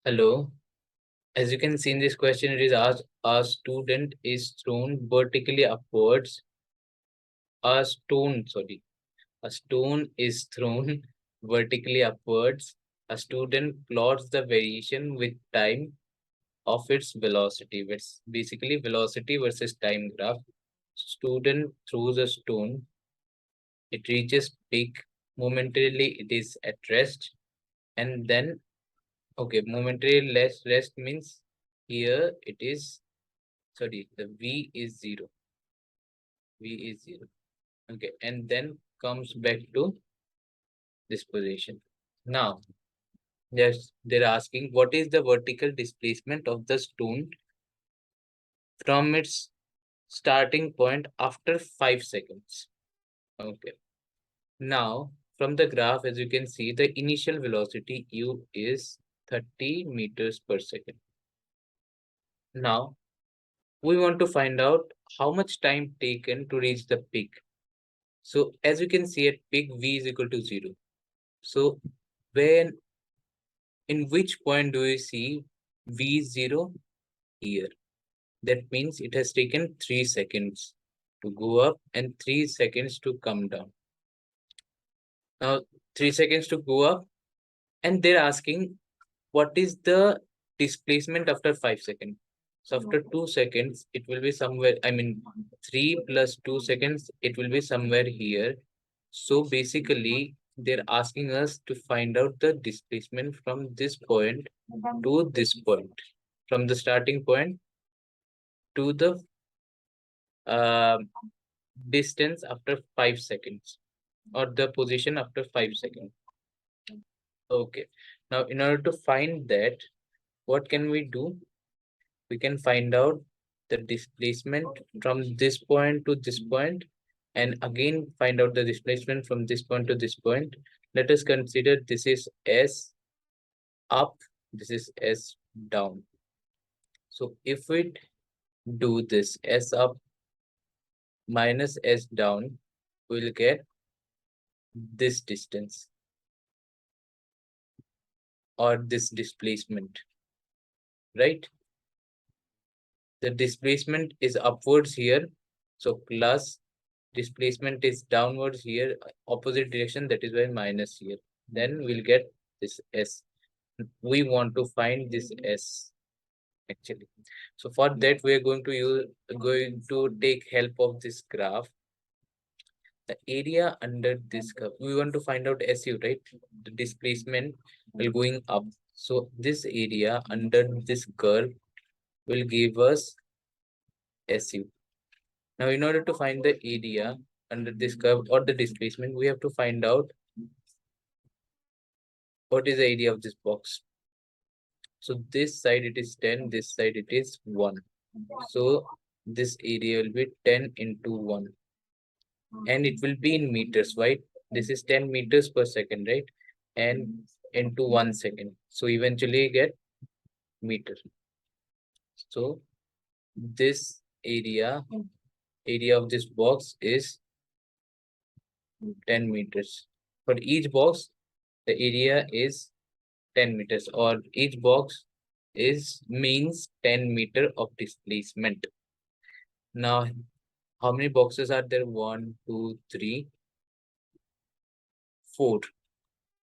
Hello. As you can see in this question, it is asked a student is thrown vertically upwards. A stone is thrown vertically upwards. A student plots the variation with time of its velocity. It's basically velocity versus time graph. Student throws a stone. It reaches peak. Momentarily, it is at rest. And then, okay, momentary rest means here it is, sorry, the V is 0. V is 0. Okay, and then comes back to this position. Now, yes, they're asking what is the vertical displacement of the stone from its starting point after 5 seconds. Okay. Now, from the graph, as you can see, the initial velocity u is 30 meters per second. Now, we want to find out how much time taken to reach the peak. So as you can see at peak, v is equal to 0. So in which point do you see v0? Here. That means it has taken 3 seconds to go up and 3 seconds to come down. Now 3 seconds to go up, and they're asking what is the displacement after 5 seconds. So after 2 seconds, it will be somewhere, 3 plus 2 seconds, it will be somewhere here. So basically, they're asking us to find out the displacement from this point to this point, from the starting point to the uh, distance after 5 seconds, or the position after 5 seconds. Okay. Now, in order to find that, what can we do? We can find out the displacement from this point to this point, and again find out the displacement from this point to this point. Let us consider this is S up, this is S down. So if we do this S up minus S down, we'll get this distance or this displacement, right? The displacement is upwards here, so plus displacement is downwards here, opposite direction, that is why minus here. Then we'll get this S. We want to find this S actually. So for that, we are going to take help of this graph. The area under this curve, we want to find out SU, right? The displacement will going up. So this area under this curve will give us SU. Now, in order to find the area under this curve or the displacement, we have to find out what is the area of this box. So this side it is 10, this side it is 1. So this area will be 10 into 1. And it will be in meters, right? This is 10 meters per second, right? And into 1 second. So eventually you get meter. So this area of this box is 10 meters. For each box, the area is 10 meters, or each box is means 10 meter of displacement. Now, how many boxes are there? 1, 2, 3, 4.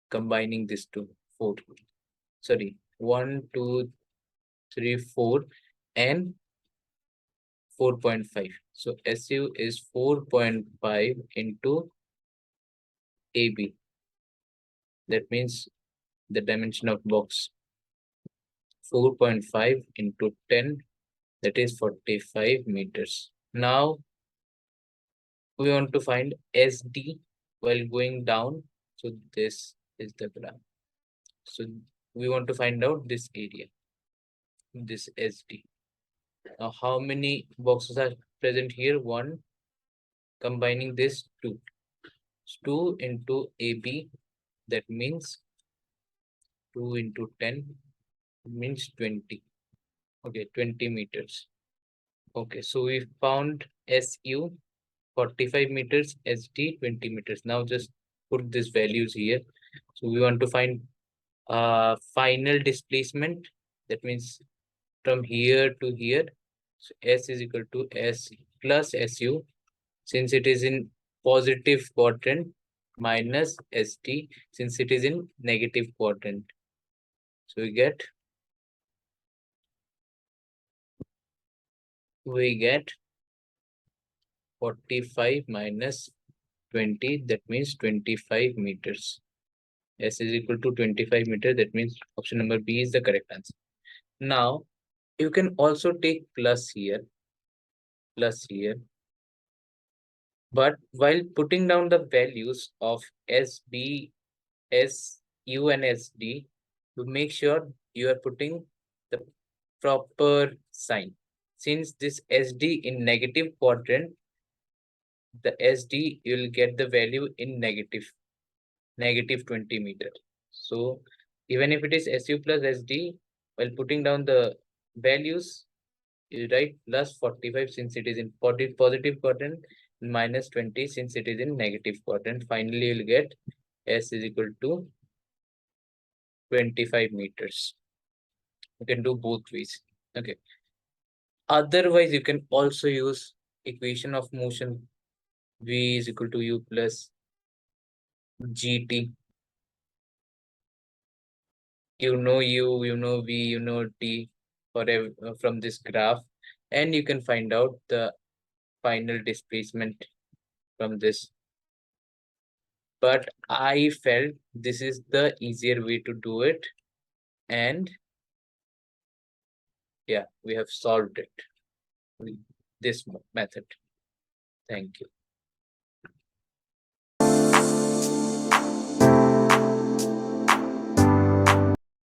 Combining these two, 4. Sorry, 1, 2, 3, 4, and 4.5. So SU is 4.5 into AB. That means the dimension of box. 4.5 into 10, that is 45 meters. Now we want to find SD while going down. So this is the graph. So we want to find out this area, this SD. Now how many boxes are present here? 1. Combining this 2. 2 into AB, that means 2 into 10 means 20. Okay, 20 meters. Okay, so we found SU 45 meters, SD 20 meters. Now just put these values here. So we want to find final displacement, that means from here to here. So S is equal to S plus SU, since it is in positive quadrant, minus ST since it is in negative quadrant. So we get 45 minus 20, that means 25 meters. S is equal to 25 meters, that means option number B is the correct answer. Now, you can also take plus here, but while putting down the values of SB, SU and SD, to make sure you are putting the proper sign. Since this SD in negative quadrant, the SD you will get the value in negative 20 meter. So even if it is SU plus SD, while putting down the values, you write plus 45 since it is in positive quadrant, minus 20 since it is in negative quadrant. Finally, you'll get S is equal to 25 meters. You can do both ways. Okay. Otherwise, you can also use equation of motion. V is equal to U plus GT. You know U, you know V, you know T from this graph, and you can find out the final displacement from this. But I felt this is the easier way to do it, and yeah, we have solved it with this method. Thank you.